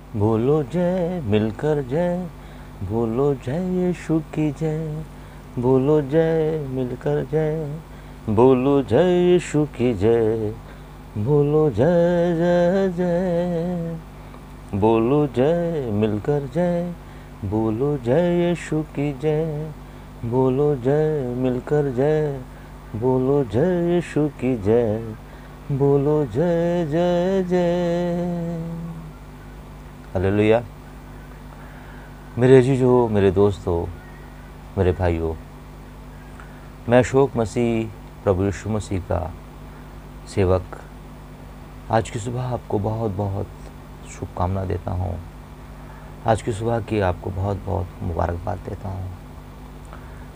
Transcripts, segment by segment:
बोलो जय मिलकर जय, बोलो जय यीशु की जय, बोलो जय मिलकर जय, बोलो जय यीशु की जय, बोलो जय जय जय, बोलो जय मिलकर जय, बोलो जय यीशु की जय, बोलो जय मिलकर जय, बोलो जय यीशु की जय, बोलो जय जय जय। हालेलुया। मेरे अजीजों, मेरे दोस्तों, मेरे भाइयों, मैं अशोक मसीह, प्रभु यीशु मसीह का सेवक आज की सुबह आपको बहुत बहुत शुभकामना देता हूँ। आज की सुबह की आपको बहुत बहुत मुबारकबाद देता हूँ,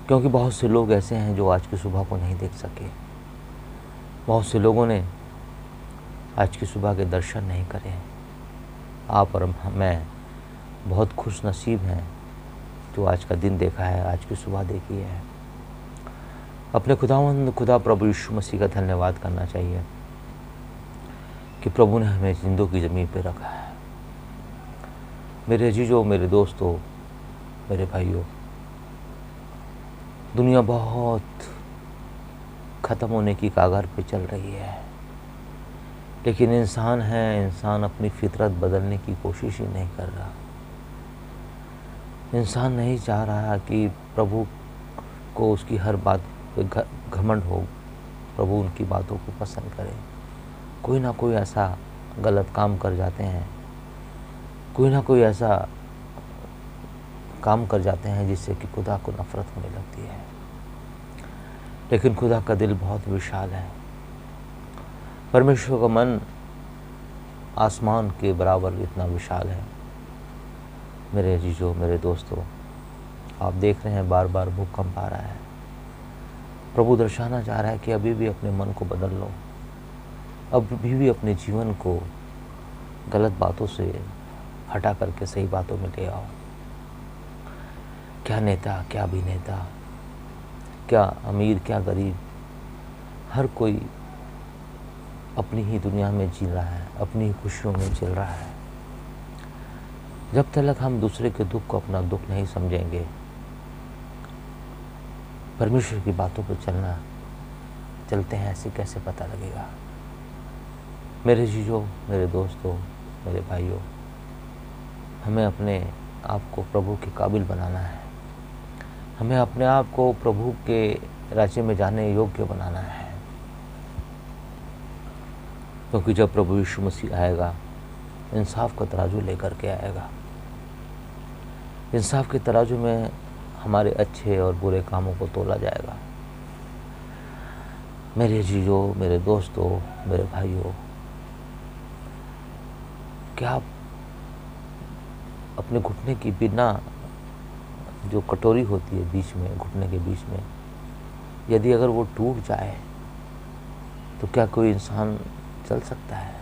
क्योंकि बहुत से लोग ऐसे हैं जो आज की सुबह को नहीं देख सके। बहुत से लोगों ने आज की सुबह के दर्शन नहीं करे। आप और मैं बहुत खुश नसीब हैं जो आज का दिन देखा है, आज की सुबह देखी है। अपने खुदा प्रभु यीशु मसीह का धन्यवाद करना चाहिए कि प्रभु ने हमें जिंदों की ज़मीन पर रखा है। मेरे अजीजों, मेरे दोस्तों, मेरे भाइयों, दुनिया बहुत ख़त्म होने की कगार पे चल रही है, लेकिन इंसान अपनी फितरत बदलने की कोशिश ही नहीं कर रहा। इंसान नहीं चाह रहा कि प्रभु को उसकी हर बात पे घमंड हो, प्रभु उनकी बातों को पसंद करे। कोई ना कोई ऐसा गलत काम कर जाते हैं, कोई ना कोई ऐसा काम कर जाते हैं जिससे कि खुदा को नफ़रत होने लगती है। लेकिन खुदा का दिल बहुत विशाल है। परमेश्वर का मन आसमान के बराबर इतना विशाल है। मेरे अजीजों, मेरे दोस्तों, आप देख रहे हैं बार बार भूकंप आ रहा है। प्रभु दर्शाना चाह रहा है कि अभी भी अपने मन को बदल लो, अभी भी अपने जीवन को गलत बातों से हटा करके सही बातों में ले आओ। क्या नेता, क्या अभिनेता, क्या अमीर, क्या गरीब, हर कोई अपनी ही दुनिया में जी रहा है, अपनी ही खुशियों में चल रहा है। जब तक हम दूसरे के दुख को अपना दुख नहीं समझेंगे, परमेश्वर की बातों पर चलते हैं ऐसे कैसे पता लगेगा। मेरे जीजों, मेरे दोस्तों, मेरे भाइयों, हमें अपने आप को प्रभु के काबिल बनाना है। हमें अपने आप को प्रभु के राज्य में जाने योग्य बनाना है, क्योंकि जब प्रभु यीशु मसीह आएगा, इंसाफ का तराजू लेकर के आएगा। इंसाफ के तराजू में हमारे अच्छे और बुरे कामों को तोला जाएगा। मेरे जीजों, मेरे दोस्तों, मेरे भाइयों, क्या आप अपने घुटने की बिना जो कटोरी होती है बीच में, घुटने के बीच में, यदि अगर वो टूट जाए तो क्या कोई इंसान चल सकता है?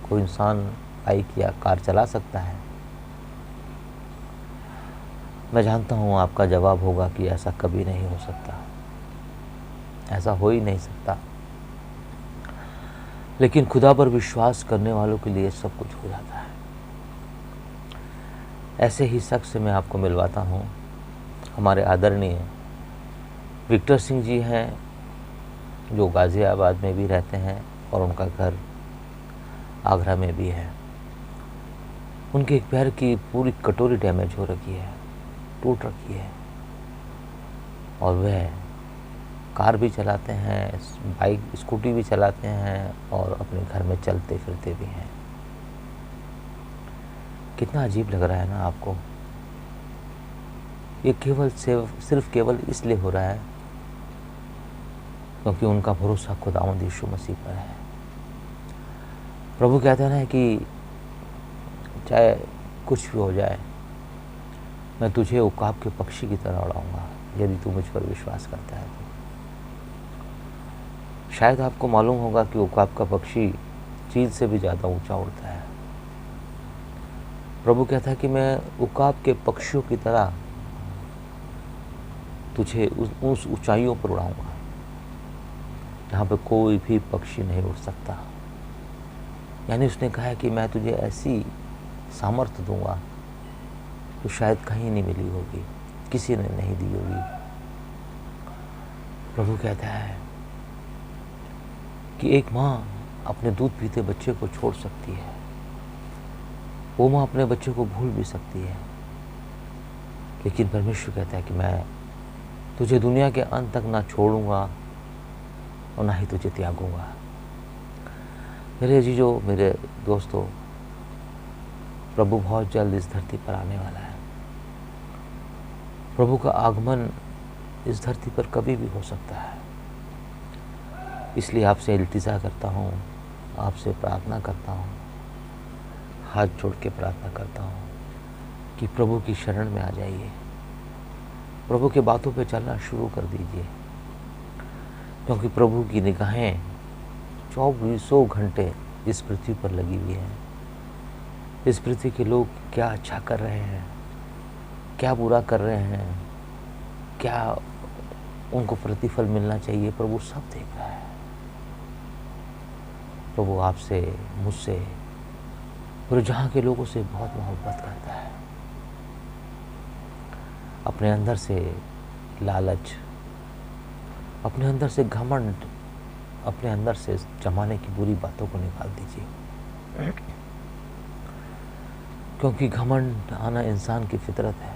कोई इंसान बाइक या कार चला सकता है? मैं जानता हूँ आपका जवाब होगा कि ऐसा कभी नहीं हो सकता, ऐसा हो ही नहीं सकता। लेकिन खुदा पर विश्वास करने वालों के लिए सब कुछ हो जाता है। ऐसे ही शख्स से मैं आपको मिलवाता हूँ। हमारे आदरणीय विक्टर सिंह जी हैं, जो गाज़ियाबाद में भी रहते हैं और उनका घर आगरा में भी है। उनके एक पैर की पूरी कटोरी डैमेज हो रखी है, टूट रखी है, और वह कार भी चलाते हैं, बाइक स्कूटी भी चलाते हैं और अपने घर में चलते फिरते भी हैं। कितना अजीब लग रहा है ना आपको? ये सिर्फ केवल इसलिए हो रहा है क्योंकि उनका भरोसा खुदावंद यीशु मसीह पर है। प्रभु कहते हैं ना कि चाहे कुछ भी हो जाए, मैं तुझे उकाब के पक्षी की तरह उड़ाऊंगा यदि तू मुझ पर विश्वास करता है तो। शायद आपको मालूम होगा कि उकाब का पक्षी चील से भी ज़्यादा ऊंचा उड़ता है। प्रभु कहता है कि मैं उकाब के पक्षियों की तरह तुझे उस ऊंचाइयों पर उड़ाऊंगा जहाँ पे कोई भी पक्षी नहीं उड़ सकता। यानी उसने कहा है कि मैं तुझे ऐसी सामर्थ्य दूंगा तो शायद कहीं नहीं मिली होगी, किसी ने नहीं दी होगी। प्रभु कहता है कि एक माँ अपने दूध पीते बच्चे को छोड़ सकती है, वो माँ अपने बच्चे को भूल भी सकती है, लेकिन परमेश्वर कहता है कि मैं तुझे दुनिया के अंत तक ना छोड़ूंगा और ना ही तुझे त्यागूंगा। मेरे अजीजों, मेरे दोस्तों, प्रभु बहुत जल्द इस धरती पर आने वाला है। प्रभु का आगमन इस धरती पर कभी भी हो सकता है। इसलिए आपसे इल्तिजा करता हूँ, आपसे प्रार्थना करता हूँ, हाथ जोड़ के प्रार्थना करता हूँ कि प्रभु की शरण में आ जाइए, प्रभु के बातों पे चलना शुरू कर दीजिए, क्योंकि प्रभु की निगाहें 24 घंटे इस पृथ्वी पर लगी हुई हैं। इस पृथ्वी के लोग क्या अच्छा कर रहे हैं, क्या बुरा कर रहे हैं, क्या उनको प्रतिफल मिलना चाहिए, प्रभु सब देख रहा है। प्रभु आपसे, मुझसे, पूरे जहाँ के लोगों से बहुत मोहब्बत करता है। अपने अंदर से लालच, अपने अंदर से घमंड, अपने अंदर से जमाने की बुरी बातों को निकाल दीजिए, क्योंकि घमंड आना इंसान की फितरत है।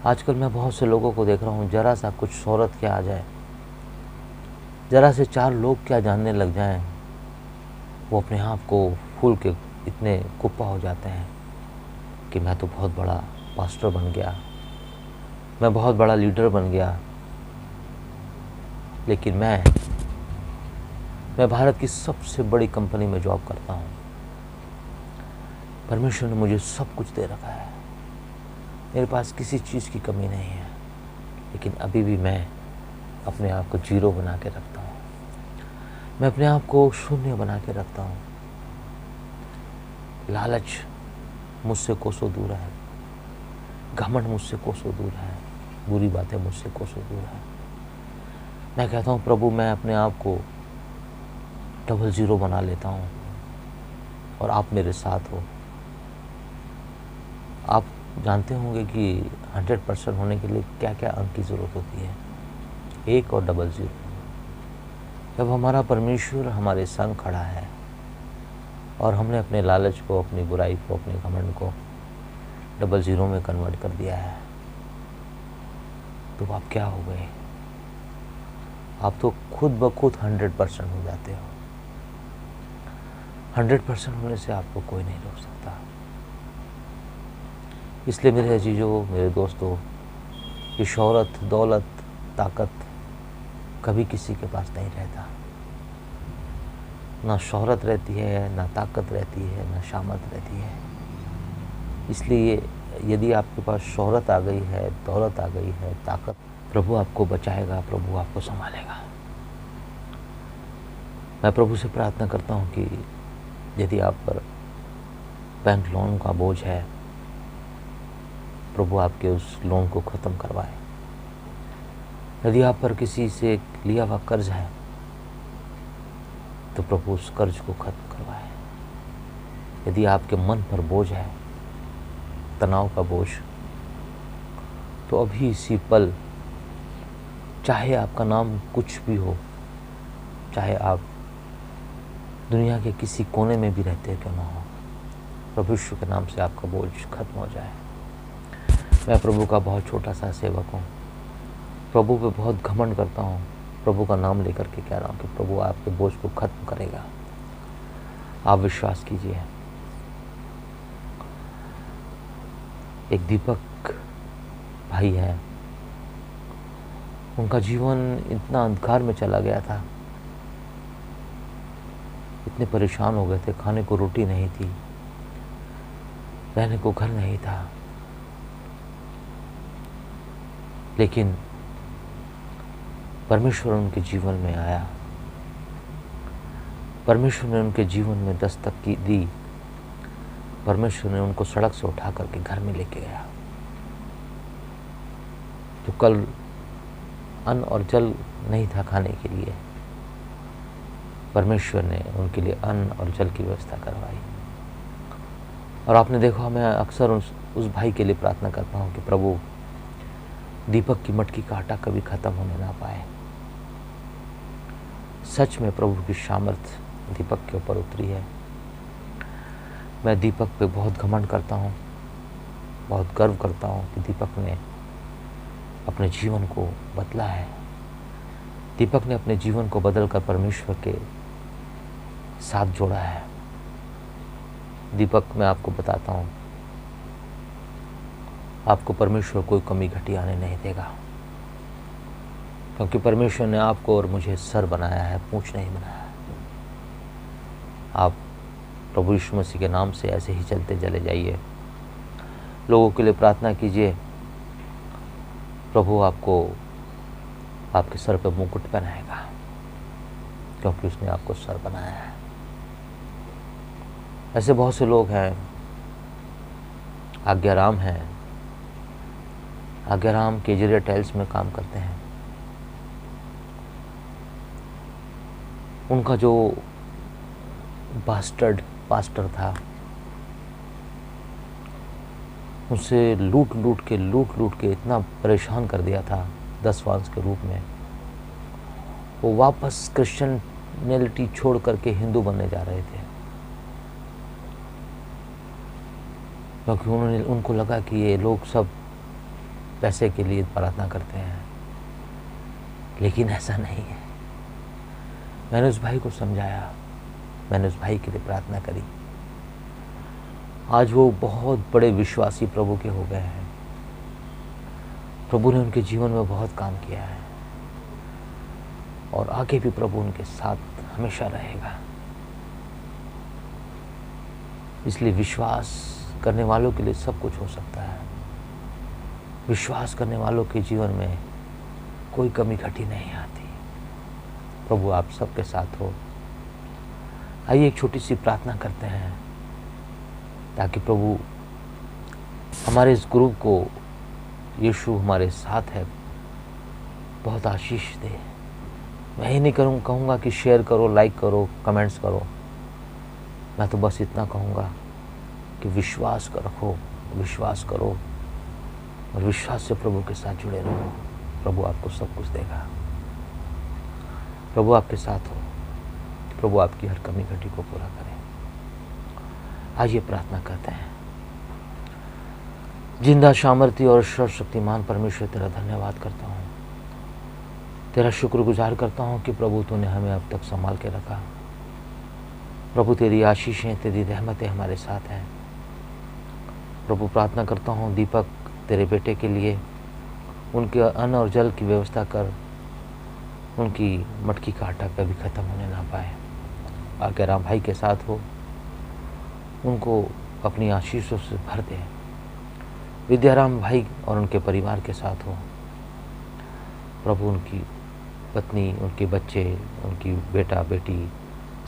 आजकल मैं बहुत से लोगों को देख रहा हूँ, जरा सा कुछ शोहरत क्या आ जाए, जरा से 4 लोग क्या जानने लग जाएं, वो अपने आप को फूल के इतने कुप्पा हो जाते हैं कि मैं तो बहुत बड़ा पास्टर बन गया, मैं बहुत बड़ा लीडर बन गया। लेकिन मैं भारत की सबसे बड़ी कंपनी में जॉब करता हूँ। परमेश्वर ने मुझे सब कुछ दे रखा है, मेरे पास किसी चीज़ की कमी नहीं है, लेकिन अभी भी मैं अपने आप को जीरो बना के रखता हूँ, मैं अपने आप को शून्य बना के रखता हूँ। लालच मुझसे कोसों दूर है, घमंड मुझसे कोसों दूर है, बुरी बातें मुझसे कोसों दूर है। मैं कहता हूँ प्रभु, मैं अपने आप को 00 बना लेता हूँ और आप मेरे साथ हो। आप जानते होंगे कि 100% होने के लिए क्या क्या अंक की ज़रूरत होती है, 1 और 00। जब हमारा परमेश्वर हमारे संग खड़ा है और हमने अपने लालच को, अपनी बुराई को, अपने घमंड को 00 में कन्वर्ट कर दिया है, तो आप क्या हो गए? आप तो खुद ब खुद 100% हो जाते हो। 100% होने से आपको कोई नहीं रोक सकता। इसलिए मेरे अजीजों, मेरे दोस्तों, ये शोहरत, दौलत, ताकत कभी किसी के पास नहीं रहता। ना शोहरत रहती है, ना ताकत रहती है, ना शामत रहती है। इसलिए यदि आपके पास शोहरत आ गई है, दौलत आ गई है, ताकत, प्रभु आपको बचाएगा, प्रभु आपको संभालेगा। मैं प्रभु से प्रार्थना करता हूँ कि यदि आप पर बैंक लोन का बोझ है, प्रभु आपके उस लोन को ख़त्म करवाए। यदि आप पर किसी से लिया हुआ कर्ज है, तो प्रभु उस कर्ज को ख़त्म करवाए। यदि आपके मन पर बोझ है, तनाव का बोझ, तो अभी इसी पल, चाहे आपका नाम कुछ भी हो, चाहे आप दुनिया के किसी कोने में भी रहते क्यों ना हो, प्रभु यीशु के नाम से आपका बोझ खत्म हो जाए। मैं प्रभु का बहुत छोटा सा सेवक हूँ, प्रभु पे बहुत घमंड करता हूँ, प्रभु का नाम लेकर के कह रहा हूँ कि प्रभु आपके बोझ को खत्म करेगा। आप विश्वास कीजिए। एक दीपक भाई है, उनका जीवन इतना अंधकार में चला गया था, इतने परेशान हो गए थे, खाने को रोटी नहीं थी, रहने को घर नहीं था, लेकिन परमेश्वर उनके जीवन में आया, परमेश्वर ने उनके जीवन में दस्तक की दी, परमेश्वर ने उनको सड़क से उठा करके घर में लेके गया। तो कल अन्न और जल नहीं था खाने के लिए, परमेश्वर ने उनके लिए अन्न और जल की व्यवस्था करवाई। और आपने देखा, मैं अक्सर उस भाई के लिए प्रार्थना करता हूँ कि प्रभु दीपक की मटकी का आटा कभी ख़त्म होने ना पाए। सच में प्रभु की सामर्थ दीपक के ऊपर उतरी है। मैं दीपक पे बहुत घमंड करता हूँ, बहुत गर्व करता हूँ कि दीपक ने अपने जीवन को बदला है। दीपक ने अपने जीवन को बदलकर परमेश्वर के साथ जोड़ा है। दीपक, मैं आपको बताता हूँ, आपको परमेश्वर कोई कमी घटी आने नहीं देगा, क्योंकि परमेश्वर ने आपको और मुझे सर बनाया है, पूंछ नहीं बनाया है। आप प्रभु यीशु मसीह के नाम से ऐसे ही चलते चले जाइए, लोगों के लिए प्रार्थना कीजिए। प्रभु आपको आपके सर पर मुकुट पहनाएगा, क्योंकि उसने आपको सर बनाया है। ऐसे बहुत से लोग हैं, आज्ञाराम हैं, आज्ञाराम केजरिया टाइल्स में काम करते हैं। उनका जो बास्टर्ड पास्टर था, उनसे लूट लूट के इतना परेशान कर दिया था 10 वांस के रूप में। वो वापस क्रिश्चियनिटी छोड़ करके हिंदू बनने जा रहे थे, क्योंकि उनको लगा कि ये लोग सब पैसे के लिए प्रार्थना करते हैं, लेकिन ऐसा नहीं है। मैंने उस भाई को समझाया, मैंने उस भाई के लिए प्रार्थना करी। आज वो बहुत बड़े विश्वासी प्रभु के हो गए हैं। प्रभु ने उनके जीवन में बहुत काम किया है और आगे भी प्रभु उनके साथ हमेशा रहेगा। इसलिए विश्वास करने वालों के लिए सब कुछ हो सकता है। विश्वास करने वालों के जीवन में कोई कमी घटी नहीं आती। प्रभु आप सबके साथ हो। आइए एक छोटी सी प्रार्थना करते हैं, ताकि प्रभु हमारे इस ग्रुप को, यीशु हमारे साथ है, बहुत आशीष दे। मैं ही नहीं कहूँगा कि शेयर करो, लाइक करो, कमेंट्स करो। मैं तो बस इतना कहूँगा कि विश्वास रखो, विश्वास करो और विश्वास से प्रभु के साथ जुड़े रहो। प्रभु आपको सब कुछ देगा। प्रभु आपके साथ हो। प्रभु आपकी हर कमी घटी को पूरा करे। आइए प्रार्थना करते हैं। जिंदा सामर्थ्य और सर्वशक्तिमान परमेश्वर, तेरा धन्यवाद करता हूँ, तेरा शुक्रगुजार करता हूँ कि प्रभु तूने हमें अब तक संभाल के रखा। प्रभु तेरी आशीषें, तेरी रहमतें हमारे साथ हैं। प्रभु प्रार्थना करता हूँ दीपक तेरे बेटे के लिए, उनके अन्न और जल की व्यवस्था कर, उनकी मटकी का आटा कभी ख़त्म होने ना पाए। आज्ञाराम भाई के साथ हो, उनको अपनी आशीषों से भर दे। विद्याराम भाई और उनके परिवार के साथ हो प्रभु, उनकी पत्नी, उनके बच्चे, उनकी बेटा बेटी,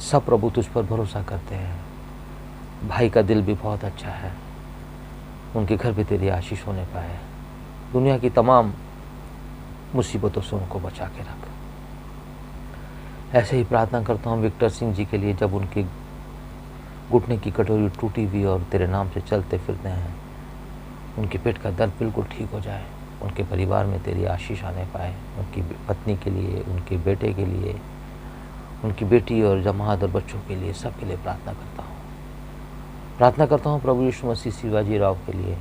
सब प्रभु तुझ पर भरोसा करते हैं। भाई का दिल भी बहुत अच्छा है, उनके घर भी तेरी आशीष होने पाए। दुनिया की तमाम मुसीबतों से उनको बचा के रख। ऐसे ही प्रार्थना करता हूँ विक्टर सिंह जी के लिए, जब उनके घुटने की कटोरी टूटी हुई और तेरे नाम से चलते फिरते हैं, उनके पेट का दर्द बिल्कुल ठीक हो जाए, उनके परिवार में तेरी आशीष आने पाए। उनकी पत्नी के लिए, उनके बेटे के लिए, उनकी बेटी और जमात और बच्चों के लिए, सब के लिए प्रार्थना करता हूँ। प्रार्थना करता हूँ प्रभु यीशु मसीह शिवाजी राव के लिए,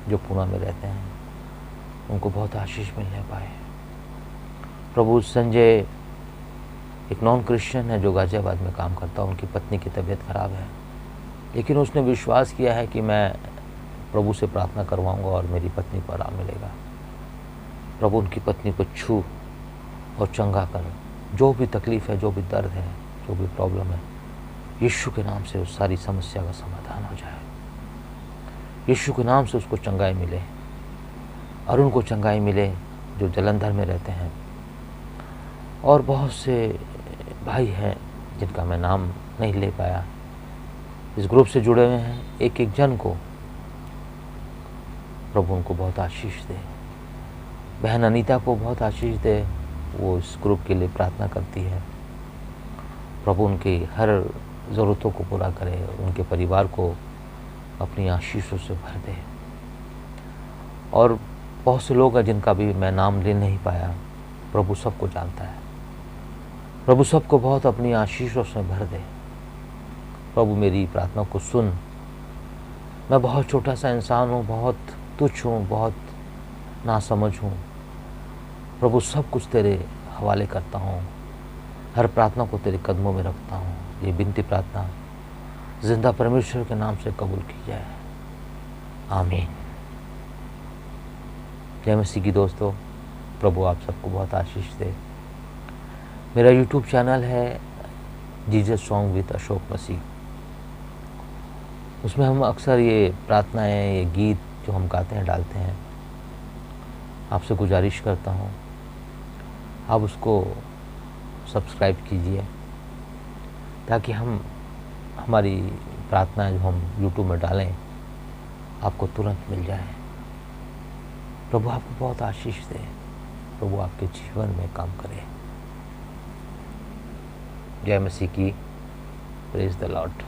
जो पुणे में रहते हैं, उनको बहुत आशीष मिलने पाए। प्रभु संजय एक नॉन क्रिश्चियन है जो गाजियाबाद में काम करता है, उनकी पत्नी की तबीयत खराब है, लेकिन उसने विश्वास किया है कि मैं प्रभु से प्रार्थना करवाऊंगा और मेरी पत्नी को आराम मिलेगा। प्रभु उनकी पत्नी को छू और चंगा कर। जो भी तकलीफ़ है, जो भी दर्द है, जो भी प्रॉब्लम है, यीशु के नाम से उस सारी समस्या का समाधान हो जाए। यीशु के नाम से उसको चंगाई मिले, और उनको चंगाई मिले जो जलंधर में रहते हैं। और बहुत से भाई हैं जिनका मैं नाम नहीं ले पाया, इस ग्रुप से जुड़े हुए हैं। एक एक जन को प्रभु उनको बहुत आशीष दे। बहन अनीता को बहुत आशीष दे, वो इस ग्रुप के लिए प्रार्थना करती है। प्रभु उनकी हर ज़रूरतों को पूरा करे, उनके परिवार को अपनी आशीषों से भर दे। और बहुत से लोग हैं जिनका भी मैं नाम ले नहीं पाया, प्रभु सबको जानता है। प्रभु सबको बहुत अपनी आशीषों से भर दे। प्रभु मेरी प्रार्थना को सुन। मैं बहुत छोटा सा इंसान हूँ, बहुत तुच्छ हूँ, बहुत नासमझ हूँ। प्रभु सब कुछ तेरे हवाले करता हूँ, हर प्रार्थना को तेरे कदमों में रखता हूँ। ये विनती प्रार्थना जिंदा परमेश्वर के नाम से कबूल की जाए, आमीन। जय मसीह की दोस्तों, प्रभु आप सबको बहुत आशीष दे। मेरा यूट्यूब चैनल है जीसस सॉन्ग विद अशोक मसीह। उसमें हम अक्सर ये प्रार्थनाएं, ये गीत जो हम गाते हैं डालते हैं। आपसे गुजारिश करता हूँ आप उसको सब्सक्राइब कीजिए, ताकि हमारी प्रार्थनाएं जो हम यूट्यूब में डालें आपको तुरंत मिल जाए। प्रभु आपको बहुत आशीष दे, प्रभु आपके जीवन में काम करे। जय मसीह की, प्रेज द लॉर्ड।